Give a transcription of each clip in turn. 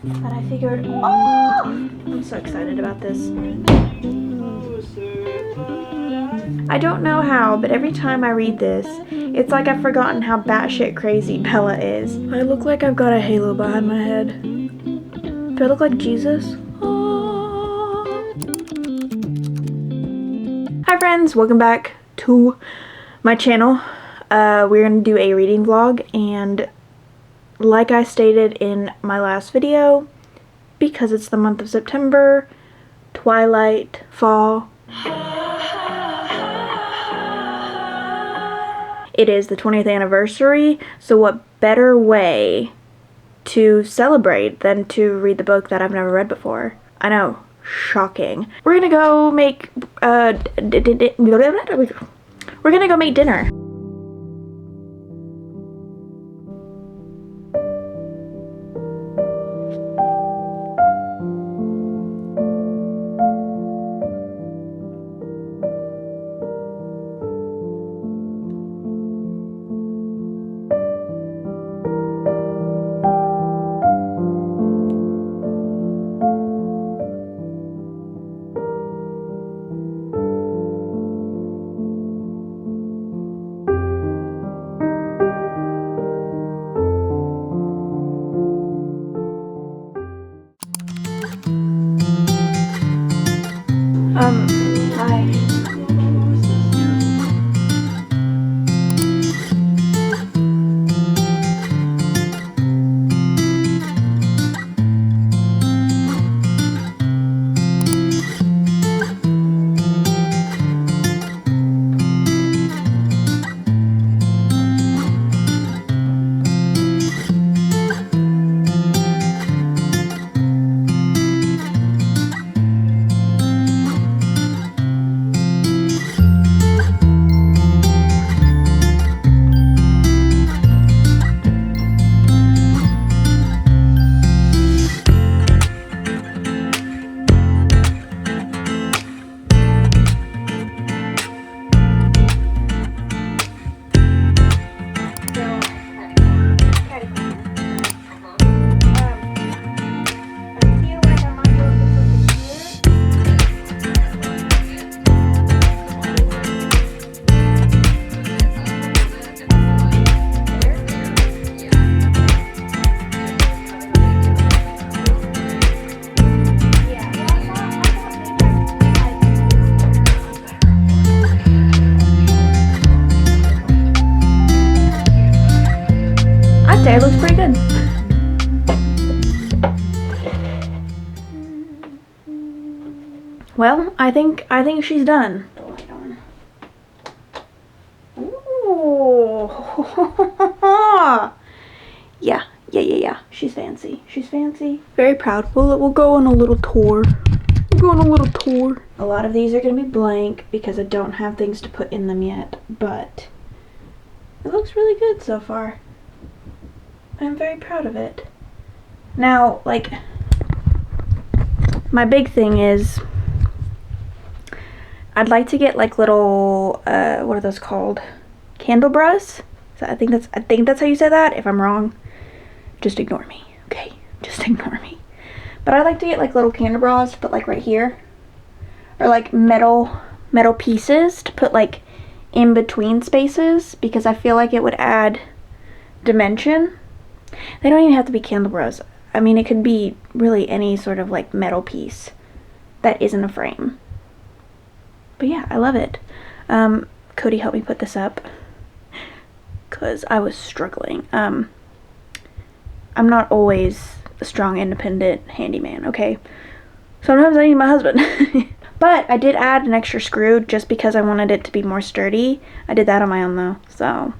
But I figured, oh, I'm so excited about this. I don't know how, but every time I read this, it's like I've forgotten how batshit crazy Bella is. I look like I've got a halo behind my head. Do I look like Jesus? Oh. Hi friends, welcome back to my channel. We're gonna do a reading vlog, and like I stated in my last video, because it's the month of September, twilight, fall, it is the 20th anniversary, so what better way to celebrate than to read the book that I've never read before. I know, shocking. We're gonna go make, dinner. Hi. It looks pretty good. Well, I think she's done. Ooh. Yeah. She's fancy. Very proud. We'll go on a little tour. A lot of these are gonna be blank because I don't have things to put in them yet, but it looks really good so far. I'm very proud of it. Now, like, my big thing is I'd like to get like little what are those called? Candelabras? So I think that's how you say that. If I'm wrong, just ignore me. Okay? Just ignore me. But I'd like to get like little candelabras to put like right here. Or like metal pieces to put like in between spaces, because I feel like it would add dimension. They don't even have to be candelabras. I mean, it could be really any sort of like metal piece that isn't a frame. But yeah, I love it. Cody helped me put this up because I was struggling. I'm not always a strong, independent handyman, okay? Sometimes I need my husband. But I did add an extra screw just because I wanted it to be more sturdy. I did that on my own though, so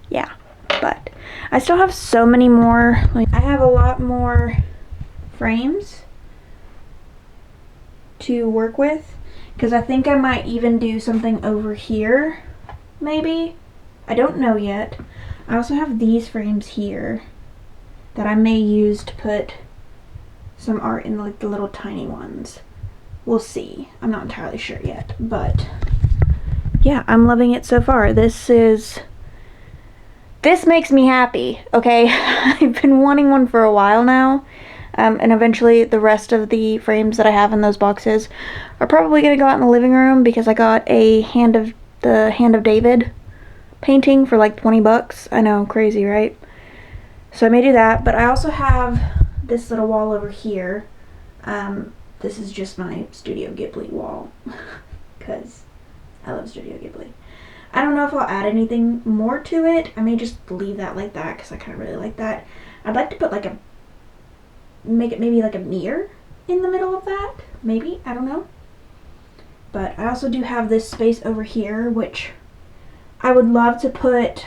yeah. But I still have so many more, like I have a lot more frames to work with, because I think I might even do something over here, maybe. I don't know yet. I also have these frames here that I may use to put some art in, like the little tiny ones. We'll see. I'm not entirely sure yet, but yeah, I'm loving it so far. This is This makes me happy, okay? I've been wanting one for a while now. And eventually the rest of the frames that I have in those boxes are probably going to go out in the living room because I got the Hand of David painting for like 20 bucks. I know, crazy, right? So I may do that, but I also have this little wall over here. This is just my Studio Ghibli wall because I love Studio Ghibli. I don't know if I'll add anything more to it. I may just leave that like that because I kind of really like that. I'd like to put like make it maybe like a mirror in the middle of that. Maybe, I don't know. But I also do have this space over here, which I would love to put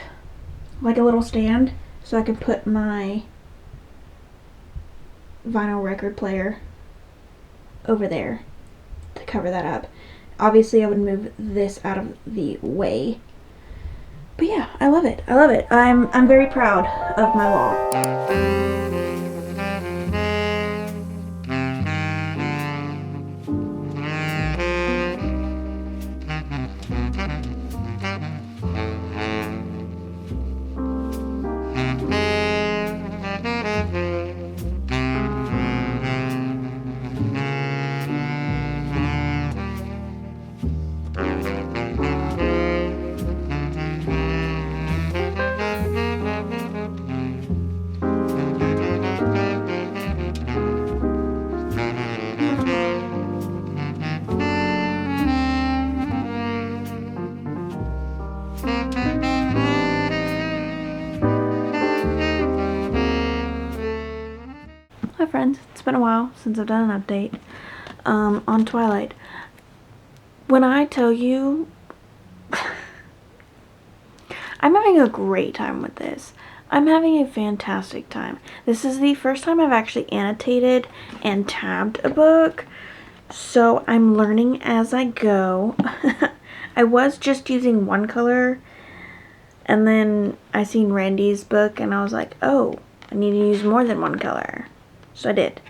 like a little stand so I could put my vinyl record player over there to cover that up. Obviously I would move this out of the way. But yeah, I love it. I love it. I'm very proud of my wall. Hi friends, it's been a while since I've done an update on Twilight. When I tell you, I'm having a great time with this. I'm having a fantastic time. This is the first time I've actually annotated and tabbed a book, so I'm learning as I go. I was just using one color, and then I seen Randy's book and I was like, oh, I need to use more than one color. So I did.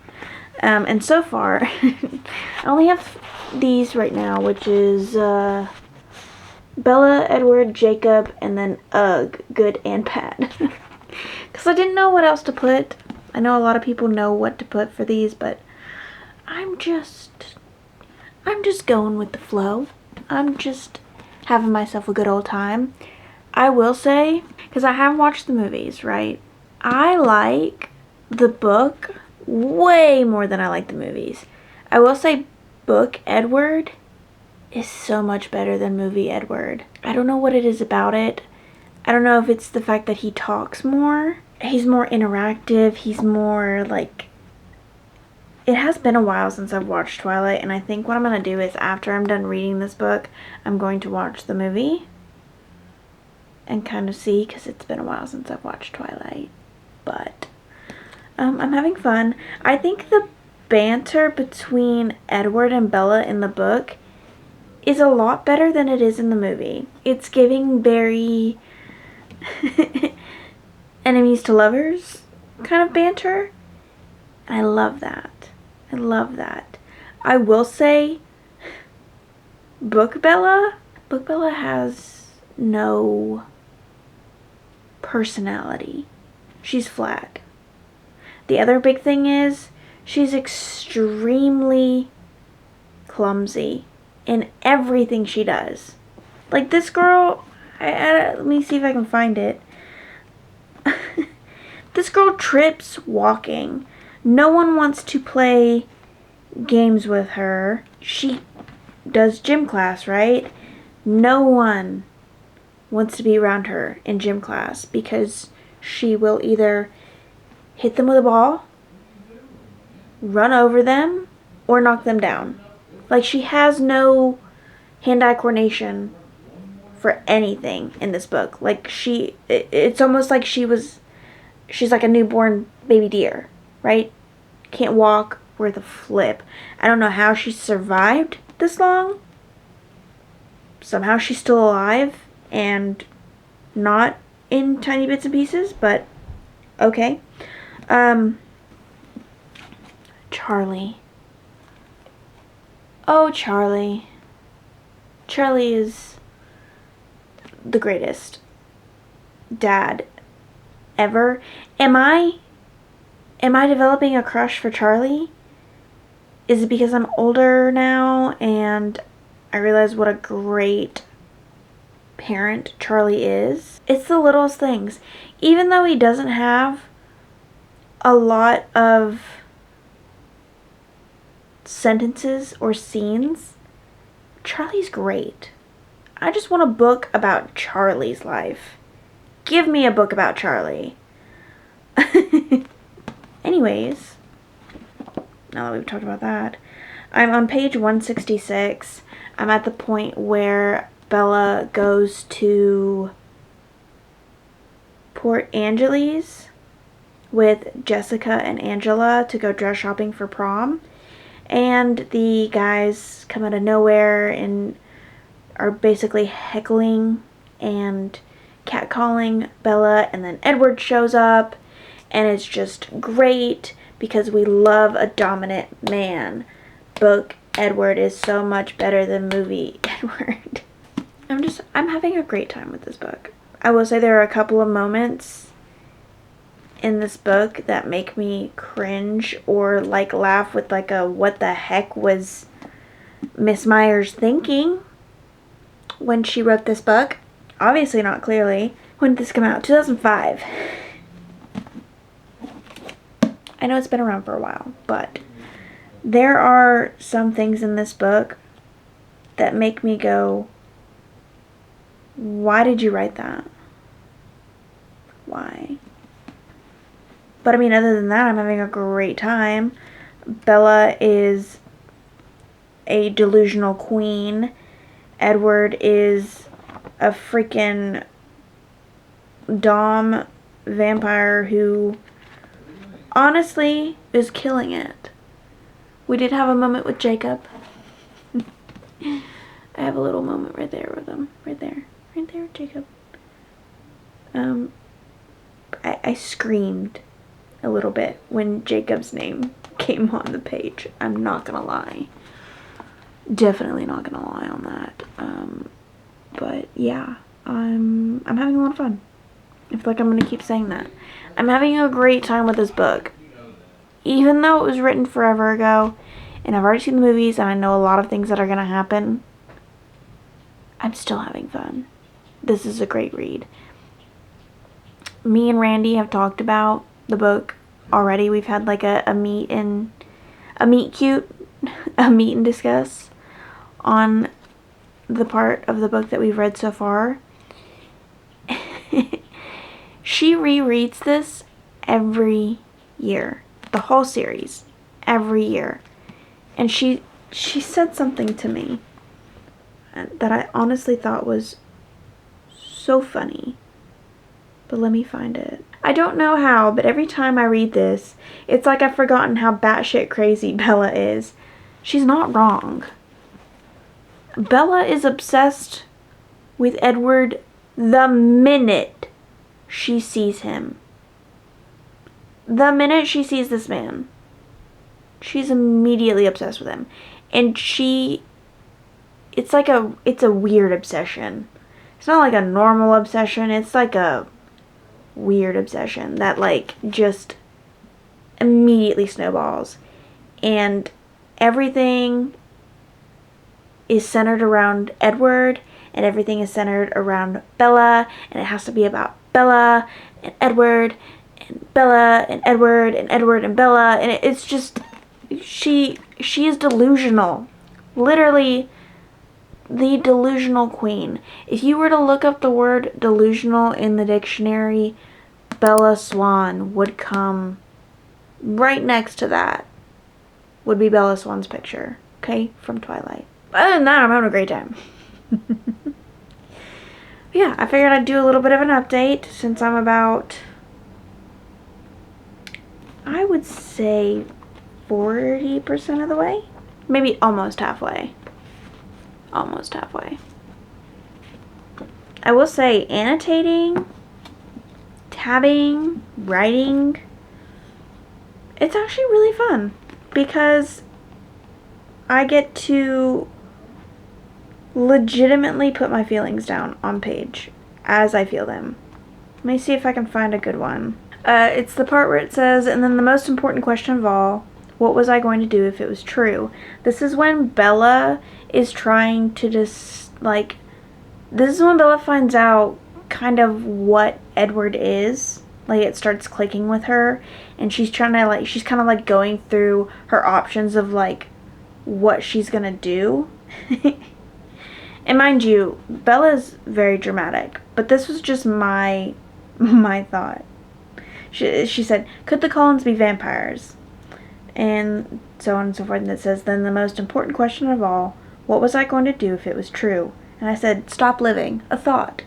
And so far, I only have these right now, which is Bella, Edward, Jacob, and then Ugh, Good and Bad. Because I didn't know what else to put. I know a lot of people know what to put for these, but I'm just going with the flow. I'm just having myself a good old time. I will say, because I have watched the movies, right? I like the book way more than I like the movies. I will say book Edward is so much better than movie Edward. I don't know what it is about it. I don't know if it's the fact that he talks more. He's more interactive. He's more like... It has been a while since I've watched Twilight, and I think what I'm going to do is after I'm done reading this book, I'm going to watch the movie and kind of see, because it's been a while since I've watched Twilight. But I'm having fun. I think the banter between Edward and Bella in the book is a lot better than it is in the movie. It's giving very enemies to lovers kind of banter. And I love that. I love that. I will say Book Bella has no personality. She's flat. The other big thing is she's extremely clumsy in everything she does. Like this girl, let me see if I can find it. This girl trips walking. No one wants to play games with her. She does gym class, right? No one wants to be around her in gym class because she will either hit them with a ball, run over them, or knock them down. Like, she has no hand-eye coordination for anything in this book. Like, it's almost like she's like a newborn baby deer, right? Can't walk worth a flip. I don't know how she survived this long. Somehow she's still alive and not in tiny bits and pieces, but okay. Charlie. Oh, Charlie. Charlie is the greatest dad ever. Am I developing a crush for Charlie? Is it because I'm older now and I realize what a great parent Charlie is? It's the littlest things. Even though he doesn't have a lot of sentences or scenes, Charlie's great. I just want a book about Charlie's life. Give me a book about Charlie. Anyways, now that we've talked about that, I'm on page 166. I'm at the point where Bella goes to Port Angeles with Jessica and Angela to go dress shopping for prom. And the guys come out of nowhere and are basically heckling and catcalling Bella, and then Edward shows up, and it's just great because we love a dominant man. Book Edward is so much better than movie Edward. I'm having a great time with this book. I will say there are a couple of moments in this book that make me cringe or like laugh with like a what the heck was Miss Myers thinking when she wrote this book. Obviously not clearly. When did this come out? 2005. I know it's been around for a while, but there are some things in this book that make me go, why did you write that? Why? But I mean, other than that, I'm having a great time. Bella is a delusional queen. Edward is a freaking dom vampire who honestly is killing it. We did have a moment with Jacob. I have a little moment right there with him. Right there, Jacob. I screamed a little bit when Jacob's name came on the page. I'm not gonna lie. Definitely not gonna lie on that. But yeah, I'm having a lot of fun. I feel like I'm gonna keep saying that. I'm having a great time with this book. Even though it was written forever ago, and I've already seen the movies, and I know a lot of things that are gonna happen, I'm still having fun. This is a great read. Me and Randy have talked about the book already. We've had like a meet and discuss on the part of the book that we've read so far. She rereads this every year, the whole series, every year. And she said something to me that I honestly thought was so funny. But let me find it. I don't know how, but every time I read this, it's like I've forgotten how batshit crazy Bella is. She's not wrong. Bella is obsessed with Edward the minute she sees him. The minute she sees this man, she's immediately obsessed with him. And it's a weird obsession. It's not like a normal obsession. It's like a weird obsession that like just immediately snowballs. And everything is centered around Edward, and everything is centered around Bella, and it has to be about Bella and Edward and Bella and Edward and Edward and Bella, and it's just she is delusional. Literally the delusional queen. If you were to look up the word delusional in the dictionary, Bella Swan would come right next to that. Would be Bella Swan's picture, okay, from Twilight. But other than that, I'm having a great time. Yeah, I figured I'd do a little bit of an update since I'm about, I would say, 40% of the way. Maybe almost halfway. Almost halfway. I will say annotating, tabbing, writing, it's actually really fun because I get to legitimately put my feelings down on page as I feel them. Let me see if I can find a good one. It's the part where it says, and then the most important question of all, what was I going to do if it was true? This is when Bella is trying to this is when Bella finds out kind of what Edward is. Like, it starts clicking with her, and she's trying to, she's kind of, going through her options of, what she's gonna do. And mind you, Bella's very dramatic, but this was just my thought. She said, could the Cullens be vampires? And so on and so forth, and it says, then the most important question of all, what was I going to do if it was true? And I said, stop living. A thought.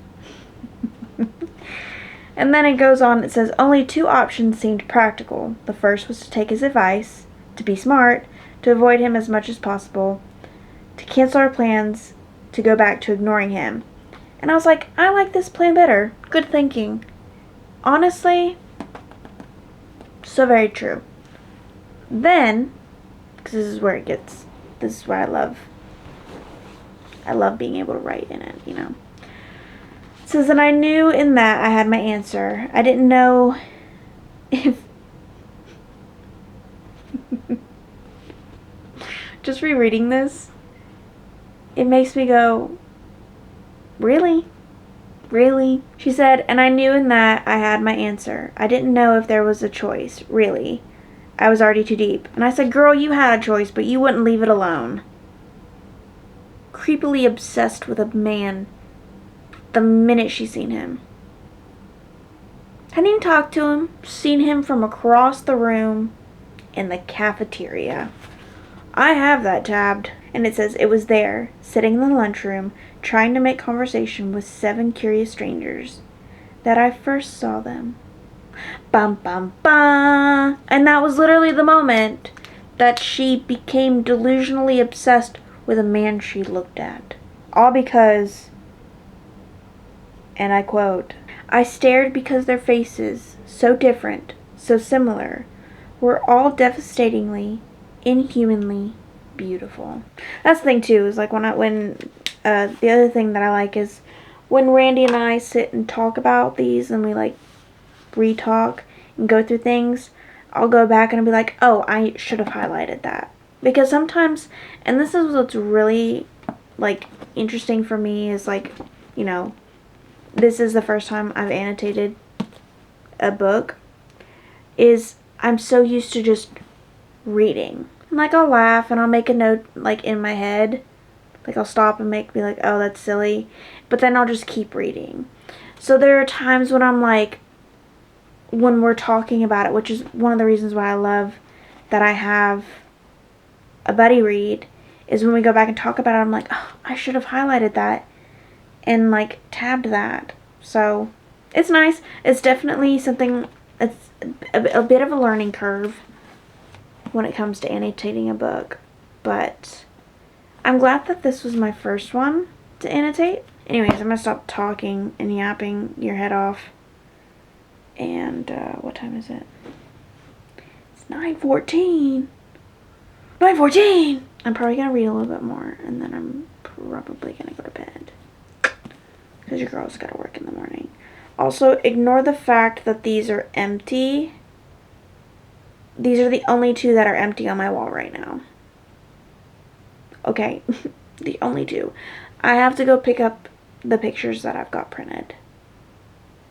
And then it goes on, it says, only two options seemed practical. The first was to take his advice, to be smart, to avoid him as much as possible, to cancel our plans, to go back to ignoring him. And I was like, I like this plan better. Good thinking. Honestly, so very true. Then, because this is where I love being able to write in it, you know. It says, and I knew in that I had my answer. I didn't know if... Just rereading this, it makes me go, really? Really? She said, and I knew in that I had my answer. I didn't know if there was a choice, really. I was already too deep. And I said, girl, you had a choice, but you wouldn't leave it alone. Creepily obsessed with a man the minute she seen him. Hadn't even talked to him, seen him from across the room in the cafeteria. I have that tabbed. And it says, it was there, sitting in the lunchroom, trying to make conversation with 7 curious strangers, that I first saw them. Bum bum bum. And that was literally the moment that she became delusionally obsessed with a man she looked at. All because, and I quote, I stared because their faces, so different, so similar, were all devastatingly, inhumanly beautiful. That's the thing too, is like the other thing that I like is when Randy and I sit and talk about these and we re-talk and go through things, I'll go back and I'll be like, oh, I should have highlighted that. Because sometimes, and this is what's really interesting for me, is this is the first time I've annotated a book, is I'm so used to just reading. And I'll laugh and I'll make a note in my head. I'll stop and be like, oh, that's silly. But then I'll just keep reading. So there are times when I'm when we're talking about it, which is one of the reasons why I love that I have a buddy read, is when we go back and talk about it, I'm like, oh, I should have highlighted that and tabbed that. So it's nice. It's definitely something, it's a bit of a learning curve when it comes to annotating a book, but I'm glad that this was my first one to annotate. Anyways, I'm gonna stop talking and yapping your head off. And what time is it? It's 9:14. 9:14. I'm probably gonna read a little bit more, and then I'm probably gonna go to bed because your girl's gotta work in the morning. Also, ignore the fact that these are empty. These are the only 2 that are empty on my wall right now. Okay, the only 2. I have to go pick up the pictures that I've got printed.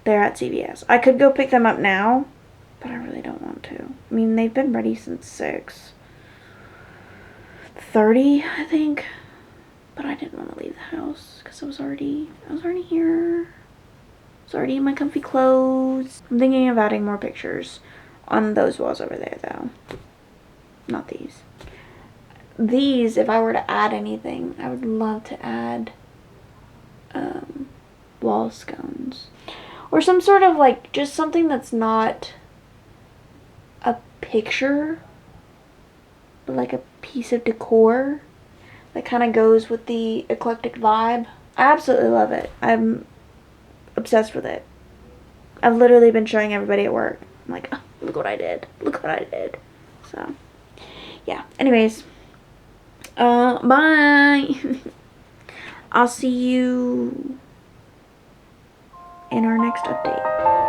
They're at CVS. I could go pick them up now, but I really don't want to. I mean, they've been ready since 6:30, I think. But I didn't want to leave the house because I was already here. I was already in my comfy clothes. I'm thinking of adding more pictures on those walls over there, though. Not these. These, if I were to add anything, I would love to add wall scones. Or some sort of just something that's not a picture, but a piece of decor that kind of goes with the eclectic vibe. I absolutely love it. I'm obsessed with it. I've literally been showing everybody at work. I'm like, oh, look what I did. Look what I did. So, yeah. Anyways, bye. I'll see you in our next update.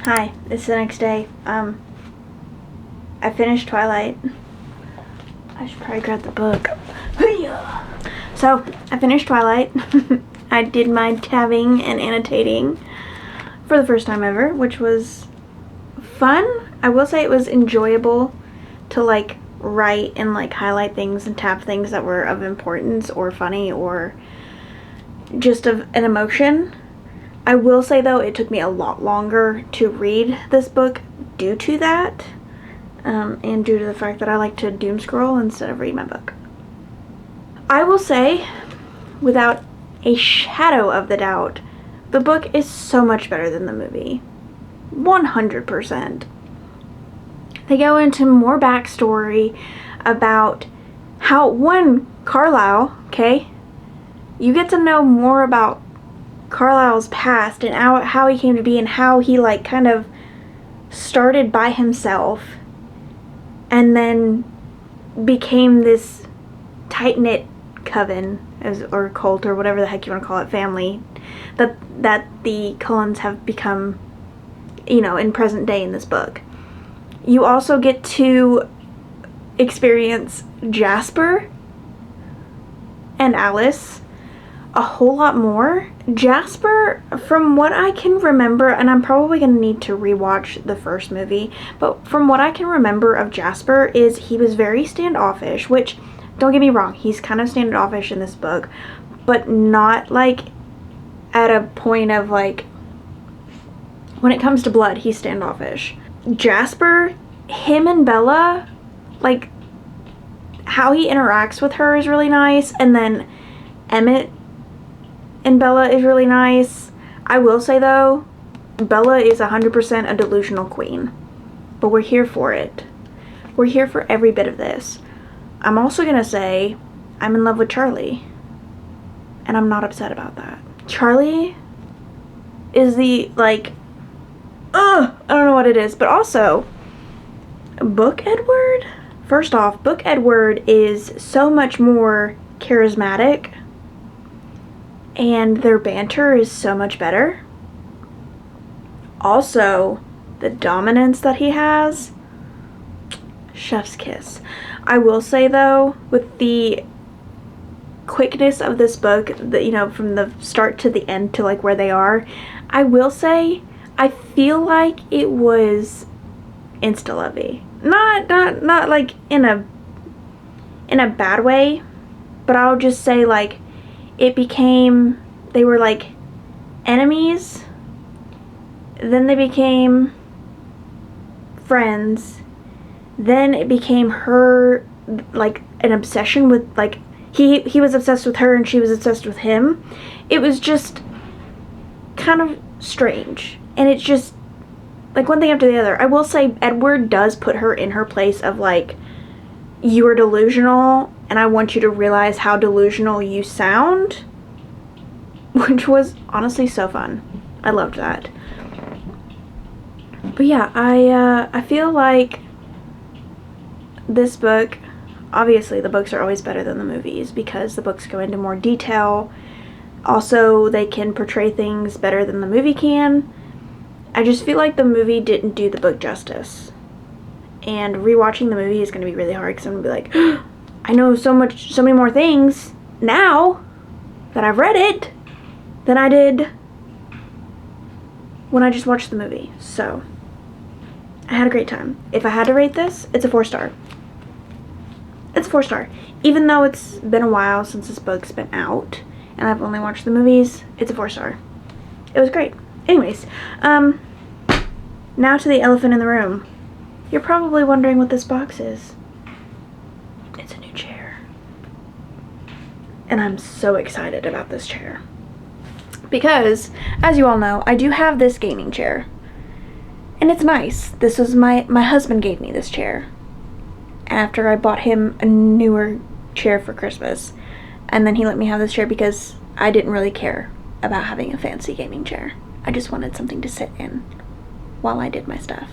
Hi, it's the next day. I finished Twilight. I should probably grab the book. So, I finished Twilight. I did my tabbing and annotating for the first time ever, which was fun. I will say it was enjoyable to like write and like highlight things and tab things that were of importance or funny or just of an emotion. I will say though, it took me a lot longer to read this book due to that, and due to the fact that I like to doom scroll instead of read my book. I will say, without a shadow of the doubt, the book is so much better than the movie. 100%. They go into more backstory about how, one, Carlisle, okay? You get to know more about Carlisle's past and how he came to be and how he like kind of started by himself and then became this tight-knit coven or cult or whatever the heck you want to call it, family that the Cullens have become, you know, in present day in this book. You also get to experience Jasper and Alice a whole lot more. Jasper, from what I can remember, and I'm probably going to need to rewatch the first movie, but from what I can remember of Jasper is he was very standoffish, which, don't get me wrong, he's kind of standoffish in this book, but not like at a point of like, when it comes to blood, he's standoffish. Jasper, him and Bella, like how he interacts with her is really nice, and then Emmett and Bella is really nice. I will say though, Bella is 100% a delusional queen, but we're here for it. We're here for every bit of this. I'm also gonna say I'm in love with Charlie, and I'm not upset about that. Charlie is the like, I don't know what it is, but also Book Edward. First off, Book Edward is so much more charismatic, and their banter is so much better. Also, the dominance that he has, chef's kiss. I will say though, with the quickness of this book, you know, from the start to the end to like where they are, I will say I feel like it was insta-lovey. Not like in a bad way, but I'll just say like it became, they were like enemies, then they became friends, then it became her, like an obsession with, like he was obsessed with her and she was obsessed with him. It was just kind of strange, and it's just like one thing after the other. I will say Edward does put her in her place of like you are delusional and I want you to realize how delusional you sound, which was honestly so fun. I loved that. But yeah, I feel like this book, obviously the books are always better than the movies because the books go into more detail. Also, they can portray things better than the movie can. I just feel like the movie didn't do the book justice. And rewatching the movie is going to be really hard because I'm going to be like, I know so many more things now that I've read it than I did when I just watched the movie. So, I had a great time. If I had to rate this, it's a 4-star. It's a 4-star. Even though it's been a while since this book's been out and I've only watched the movies, it's a 4-star. It was great. Anyways, now to the elephant in the room. You're probably wondering what this box is. It's a new chair. And I'm so excited about this chair. Because, as you all know, I do have this gaming chair. And it's nice. This was my husband gave me this chair after I bought him a newer chair for Christmas. And then he let me have this chair because I didn't really care about having a fancy gaming chair. I just wanted something to sit in while I did my stuff.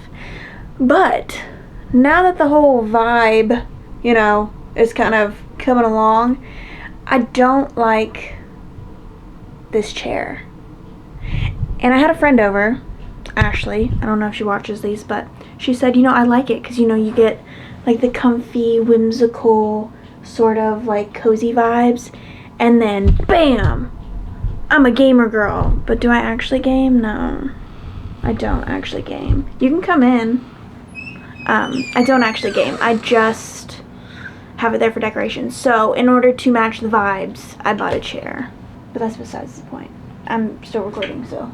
But now that the whole vibe, you know, is kind of coming along, I don't like this chair. And I had a friend over, Ashley, I don't know if she watches these, but she said, you know, I like it because, you know, you get like the comfy, whimsical, sort of like cozy vibes, and then bam, I'm a gamer girl. But do I actually game? No, I don't actually game. You can come in. I don't actually game. I just have it there for decoration. So in order to match the vibes, I bought a chair. But that's besides the point. I'm still recording, so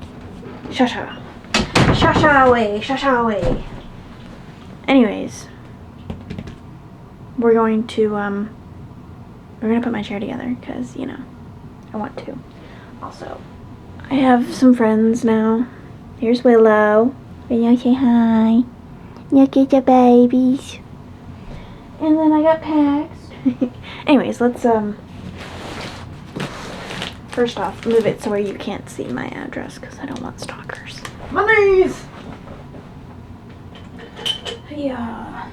shasha. Shasha away, shasha away. Anyways, we're gonna put my chair together because, you know, I want to. Also, I have some friends now. Here's Willow. Will you say hi? Look at the babies. And then I got Pax. Anyways, let's first off, move it so where you can't see my address because I don't want stalkers. My knees! Yeah.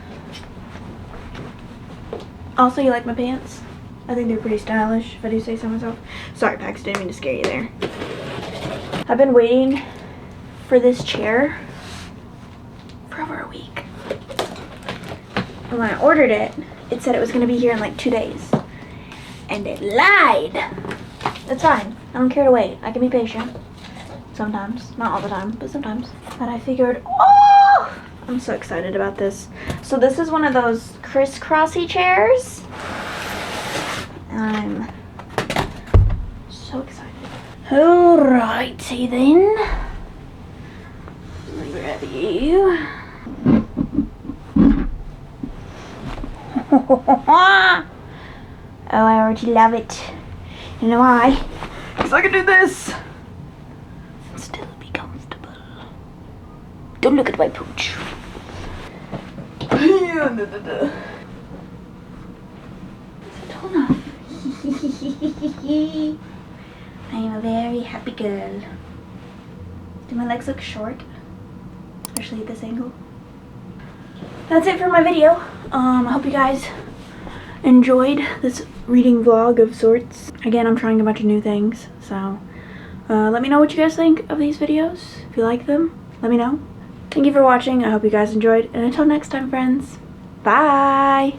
Also, you like my pants? I think they're pretty stylish, if I do say so myself. Sorry, Pax, didn't mean to scare you there. I've been waiting for this chair for over a week. And when I ordered it, it said it was going to be here in like 2 days. And it lied! That's fine. I don't care to wait. I can be patient. Sometimes. Not all the time, but sometimes. But I figured, oh! I'm so excited about this. So this is one of those crisscrossy chairs. I'm so excited. Alrighty then. Let me grab you. Oh, I already love it. You know why? Because I can do this and still be comfortable. Don't look at my pooch. I am a very happy girl. Do my legs look short? Especially at this angle. That's it for my video. I hope you guys enjoyed this reading vlog of sorts. Again, I'm trying a bunch of new things, so let me know what you guys think of these videos. If you like them, let me know. Thank you for watching. I hope you guys enjoyed, and until next time, friends, bye!